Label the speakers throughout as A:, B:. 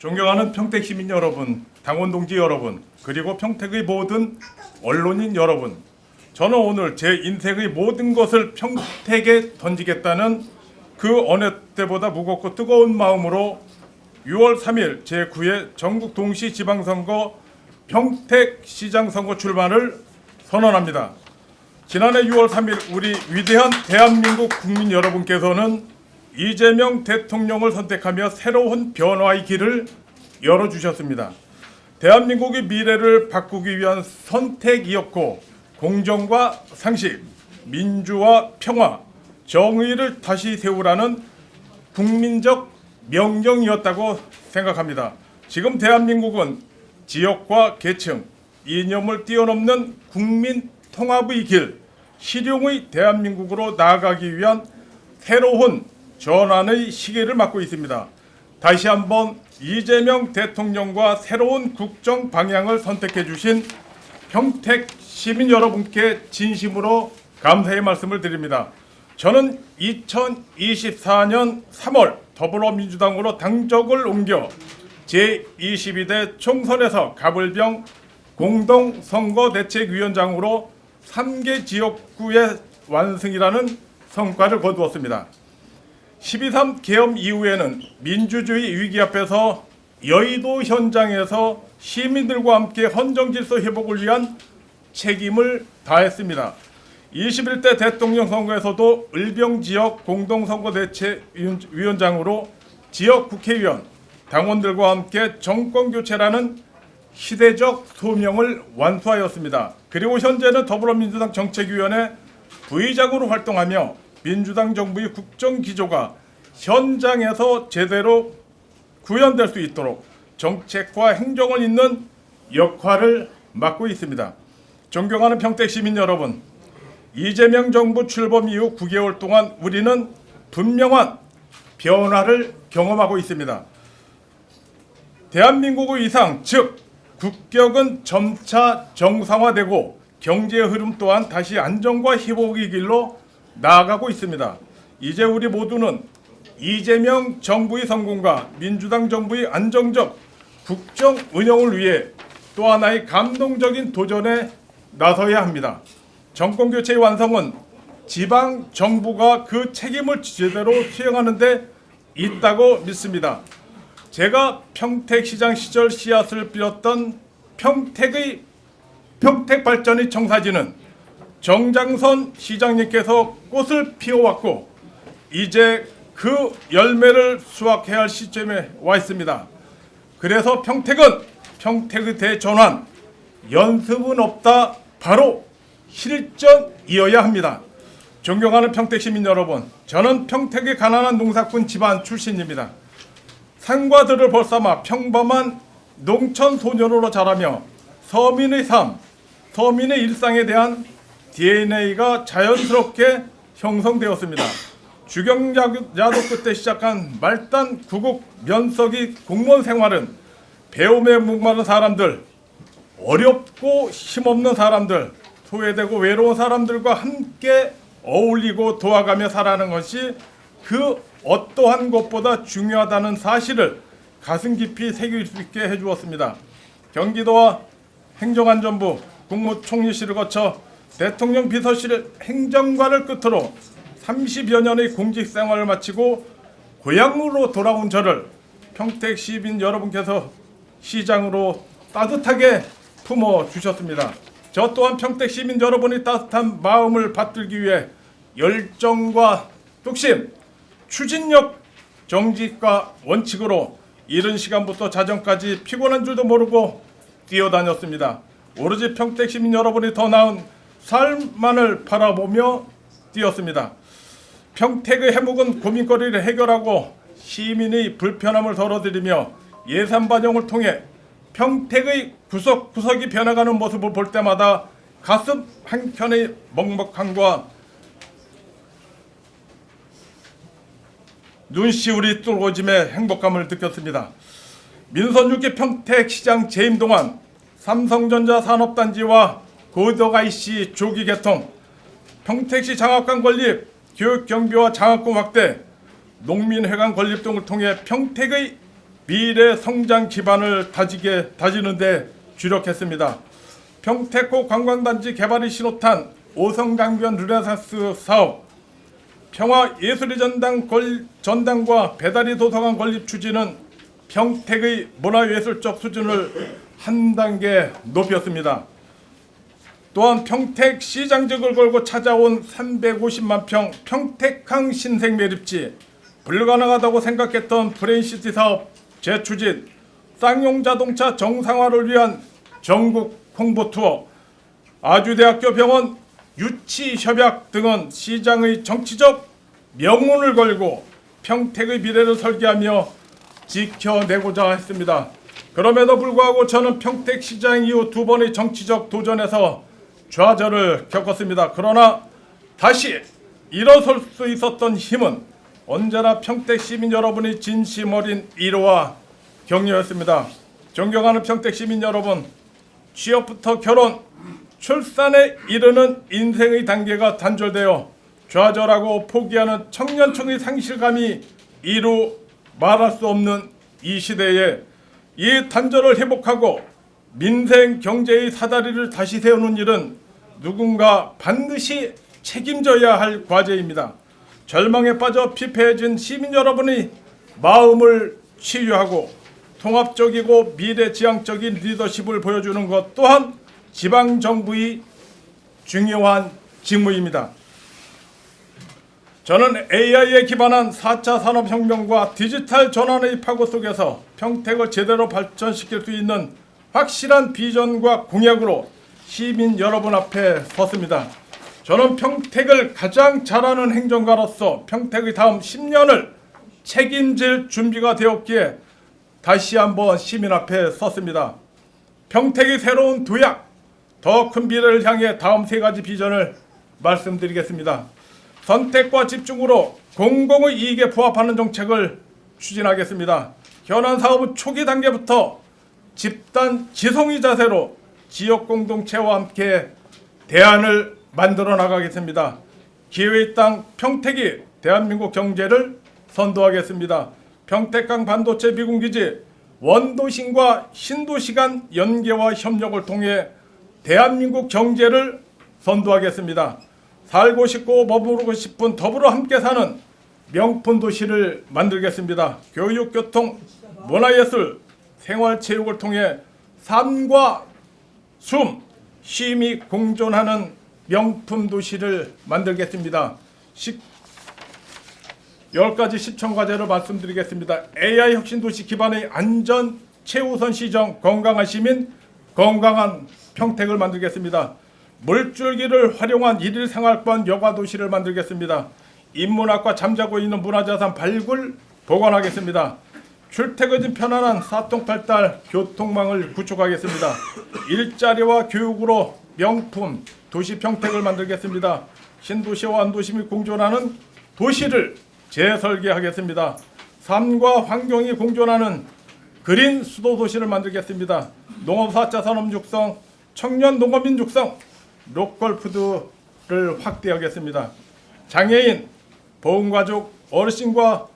A: 존경하는 평택 시민 여러분, 당원 동지 여러분, 그리고 평택의 모든 언론인 여러분, 저는 오늘 제 인생의 모든 것을 평택에 던지겠다는 그 어느 때보다 무겁고 뜨거운 마음으로 6월 3일 제9회 전국 동시 지방선거 평택시장 선거 출마를 선언합니다. 지난해 6월 3일 우리 위대한 대한민국 국민 여러분께서는 이재명 대통령을 선택하며 새로운 변화의 길을 열어주셨습니다. 대한민국의 미래를 바꾸기 위한 선택이었고 공정과 상식, 민주와 평화, 정의를 다시 세우라는 국민적 명령이었다고 생각합니다. 지금 대한민국은 지역과 계층, 이념을 뛰어넘는 국민 통합의 길, 실용의 대한민국으로 나아가기 위한 새로운 전환의 시기를 맞고 있습니다. 다시 한번 이재명 대통령과 새로운 국정 방향을 선택해 주신 평택 시민 여러분께 진심으로 감사의 말씀을 드립니다. 저는 2024년 3월 더불어민주당으로 당적을 옮겨 제22대 총선에서 가불병 공동선거대책위원장으로 3개 지역구의 완승이라는 성과를 거두었습니다. 12.3 계엄 이후에는 민주주의 위기 앞에서 여의도 현장에서 시민들과 함께 헌정질서 회복을 위한 책임을 다했습니다. 21대 대통령 선거에서도 을병지역 공동선거대책위원장으로 지역 국회의원, 당원들과 함께 정권교체라는 시대적 소명을 완수하였습니다. 그리고 현재는 더불어민주당 정책위원회 부의장으로 활동하며 민주당 정부의 국정기조가 현장에서 제대로 구현될 수 있도록 정책과 행정을 잇는 역할을 맡고 있습니다. 존경하는 평택 시민 여러분, 이재명 정부 출범 이후 9개월 동안 우리는 분명한 변화를 경험하고 있습니다. 대한민국의 이상, 즉 국격은 점차 정상화되고 경제의 흐름 또한 다시 안정과 회복의 길로 나아가고 있습니다. 이제 우리 모두는 이재명 정부의 성공과 민주당 정부의 안정적 국정 운영을 위해 또 하나의 감동적인 도전에 나서야 합니다. 정권교체의 완성은 지방 정부가 그 책임을 제대로 수행하는 데 있다고 믿습니다. 제가 평택시장 시절 씨앗을 뿌렸던 평택 발전의 청사진은 정장선 시장님께서 꽃을 피워왔고 이제 그 열매를 수확해야 할 시점에 와 있습니다. 그래서 평택의 대전환, 연습은 없다, 바로 실전이어야 합니다. 존경하는 평택 시민 여러분, 저는 평택의 가난한 농사꾼 집안 출신입니다. 산과 들을 벗삼아 평범한 농촌 소년으로 자라며 서민의 삶, 서민의 일상에 대한 DNA가 자연스럽게 형성되었습니다. 주경야도 끝에 시작한 말단 구국 면석이 공무원 생활은 배움에 목마른 사람들, 어렵고 힘없는 사람들, 소외되고 외로운 사람들과 함께 어울리고 도와가며 살아가는 것이 그 어떠한 것보다 중요하다는 사실을 가슴 깊이 새길 수 있게 해주었습니다. 경기도와 행정안전부, 국무총리실을 거쳐 대통령 비서실 행정관을 끝으로 30여 년의 공직생활을 마치고 고향으로 돌아온 저를 평택 시민 여러분께서 시장으로 따뜻하게 품어주셨습니다. 저 또한 평택 시민 여러분의 따뜻한 마음을 받들기 위해 열정과 뚝심, 추진력, 정직과 원칙으로 이른 시간부터 자정까지 피곤한 줄도 모르고 뛰어다녔습니다. 오로지 평택 시민 여러분이 더 나은 삶만을 바라보며 뛰었습니다. 평택의 해묵은 고민거리를 해결하고 시민의 불편함을 덜어드리며 예산 반영을 통해 평택의 구석구석이 변해가는 모습을 볼 때마다 가슴 한켠의 먹먹함과 눈시울이 뚫어짐의 행복감을 느꼈습니다. 민선 6기 평택시장 재임 동안 삼성전자 산업단지와 고덕IC 조기 개통, 평택시 장학관 건립, 교육경비와 장학금 확대, 농민회관 건립 등을 통해 평택의 미래 성장 기반을 다지는 데 주력했습니다. 평택호 관광단지 개발이 신호탄 오성강변 르네상스 사업, 평화예술의 전당과 배다리 도서관 건립 추진은 평택의 문화예술적 수준을 한 단계 높였습니다. 또한 평택 시장직을 걸고 찾아온 350만 평 평택항 신생매립지, 불가능하다고 생각했던 브레인시티 사업 재추진, 쌍용자동차 정상화를 위한 전국 홍보 투어, 아주대학교 병원 유치 협약 등은 시장의 정치적 명운을 걸고 평택의 미래를 설계하며 지켜내고자 했습니다. 그럼에도 불구하고 저는 평택시장 이후 두 번의 정치적 도전에서 좌절을 겪었습니다. 그러나 다시 일어설 수 있었던 힘은 언제나 평택 시민 여러분의 진심 어린 위로와 격려였습니다. 존경하는 평택 시민 여러분, 취업부터 결혼, 출산에 이르는 인생의 단계가 단절되어 좌절하고 포기하는 청년층의 상실감이 이루 말할 수 없는 이 시대에 이 단절을 회복하고 민생 경제의 사다리를 다시 세우는 일은 누군가 반드시 책임져야 할 과제입니다. 절망에 빠져 피폐해진 시민 여러분의 마음을 치유하고 통합적이고 미래지향적인 리더십을 보여주는 것 또한 지방정부의 중요한 직무입니다. 저는 AI에 기반한 4차 산업혁명과 디지털 전환의 파고 속에서 평택을 제대로 발전시킬 수 있는 확실한 비전과 공약으로 시민 여러분 앞에 섰습니다. 저는 평택을 가장 잘하는 행정가로서 평택의 다음 10년을 책임질 준비가 되었기에 다시 한번 시민 앞에 섰습니다. 평택의 새로운 도약, 더 큰 미래를 향해 다음 세 가지 비전을 말씀드리겠습니다. 선택과 집중으로 공공의 이익에 부합하는 정책을 추진하겠습니다. 현안 사업은 초기 단계부터 집단 지성의 자세로 지역 공동체와 함께 대안을 만들어 나가겠습니다. 기회의 땅 평택이 대한민국 경제를 선도하겠습니다. 평택강 반도체 미군기지 원도심과 신도시 간 연계와 협력을 통해 대한민국 경제를 선도하겠습니다. 살고 싶고 머무르고 싶은 더불어 함께 사는 명품 도시를 만들겠습니다. 교육, 교통, 문화예술, 생활체육을 통해 삶과 숨, 쉼이 공존하는 명품 도시를 만들겠습니다. 10가지 실천 과제를 말씀드리겠습니다. AI 혁신 도시 기반의 안전 최우선 시정, 건강한 시민, 건강한 평택을 만들겠습니다. 물줄기를 활용한 일일 생활권 여가 도시를 만들겠습니다. 인문학과 잠자고 있는 문화자산 발굴 보관하겠습니다. 출퇴근이 편안한 사통팔달 교통망을 구축하겠습니다. 일자리와 교육으로 명품 도시 평택을 만들겠습니다. 신도시와 안도심이 공존하는 도시를 재설계하겠습니다. 삶과 환경이 공존하는 그린 수도 도시를 만들겠습니다. 농업 4차 산업 육성, 청년 농업인 육성, 로컬 푸드를 확대하겠습니다. 장애인, 보훈가족, 어르신과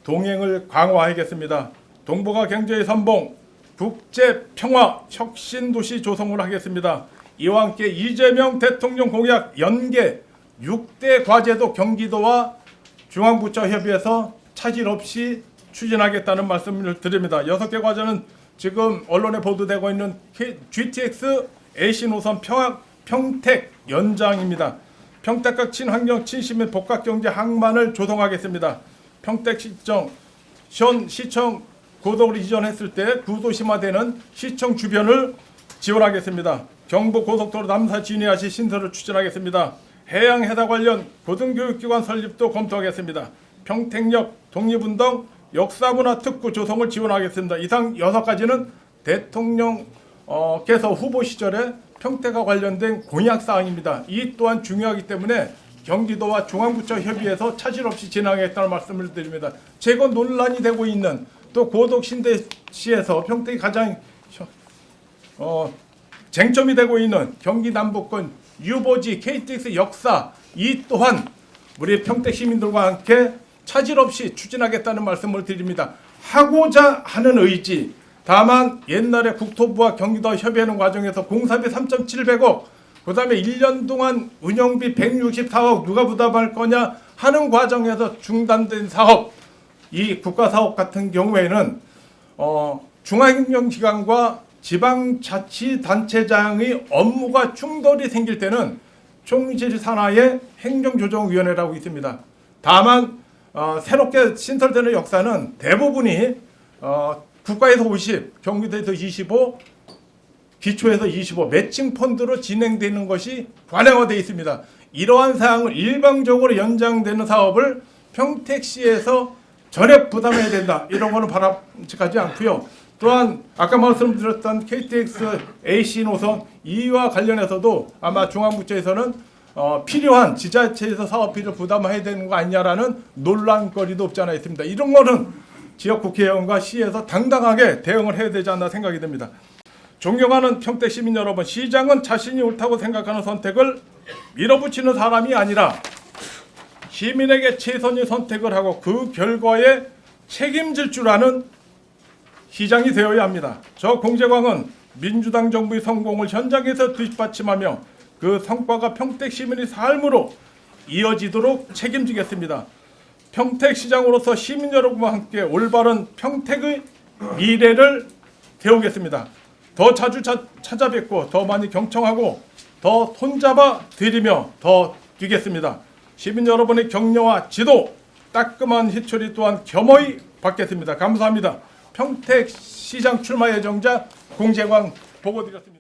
A: 동행을 강화하겠습니다. 동북아 경제의 선봉, 국제 평화 혁신 도시 조성을 하겠습니다. 이와 함께 이재명 대통령 공약 연계 6대 과제도 경기도와 중앙부처 협의해서 차질 없이 추진하겠다는 말씀을 드립니다. 6개 과제는 지금 언론에 보도되고 있는 GTX AC 노선 평택 연장입니다. 평택각 친환경 친시민 복합경제 항만을 조성하겠습니다. 평택시청 시청 고도를 이전했을 때 구도심화되는 시청 주변을 지원하겠습니다. 경부고속도로 남사 진해아시 신설을 추진하겠습니다. 해양해사 관련 고등교육기관 설립도 검토하겠습니다. 평택역 독립운동 역사문화 특구 조성을 지원하겠습니다. 이상 6가지는 대통령께서 후보 시절에 평택과 관련된 공약사항입니다. 이 또한 중요하기 때문에 경기도와 중앙부처 협의해서 차질 없이 진행하겠다는 말씀을 드립니다. 재건 논란이 되고 있는 또 고덕신대시에서 평택이 가장 쟁점이 되고 있는 경기 남부권 유보지 KTX 역사, 이 또한 우리 평택 시민들과 함께 차질 없이 추진하겠다는 말씀을 드립니다. 하고자 하는 의지. 다만 옛날에 국토부와 경기도와 협의하는 과정에서 공사비 3,700억, 그 다음에 1년 동안 운영비 164억 누가 부담할 거냐 하는 과정에서 중단된 사업, 이 국가사업 같은 경우에는 중앙행정기관과 지방자치단체장의 업무가 충돌이 생길 때는 총실 산하의 행정조정위원회라고 있습니다. 다만 새롭게 신설되는 역사는 대부분이 국가에서 50, 경기도에서 25, 기초에서 25 매칭 펀드로 진행되는 것이 관행화되어 있습니다. 이러한 사항을 일방적으로 연장되는 사업을 평택시에서 전액 부담해야 된다. 이런 거는 바람직하지 않고요. 또한 아까 말씀드렸던 KTX AC 노선 이와 관련해서도 아마 중앙부처에서는 필요한 지자체에서 사업비를 부담해야 되는 거 아니냐라는 논란거리도 없지 않아 있습니다. 이런 거는 지역 국회의원과 시에서 당당하게 대응을 해야 되지 않나 생각이 듭니다. 존경하는 평택 시민 여러분, 시장은 자신이 옳다고 생각하는 선택을 밀어붙이는 사람이 아니라 시민에게 최선의 선택을 하고 그 결과에 책임질 줄 아는 시장이 되어야 합니다. 저 공재광은 민주당 정부의 성공을 현장에서 뒷받침하며 그 성과가 평택 시민의 삶으로 이어지도록 책임지겠습니다. 평택시장으로서 시민 여러분과 함께 올바른 평택의 미래를 세우겠습니다. 더 자주 찾아뵙고 더 많이 경청하고 더 손잡아 드리며 더 뛰겠습니다. 시민 여러분의 격려와 지도, 따끔한 희초리 또한 겸허히 받겠습니다. 감사합니다. 평택시장 출마 예정자 공재광 보고드렸습니다.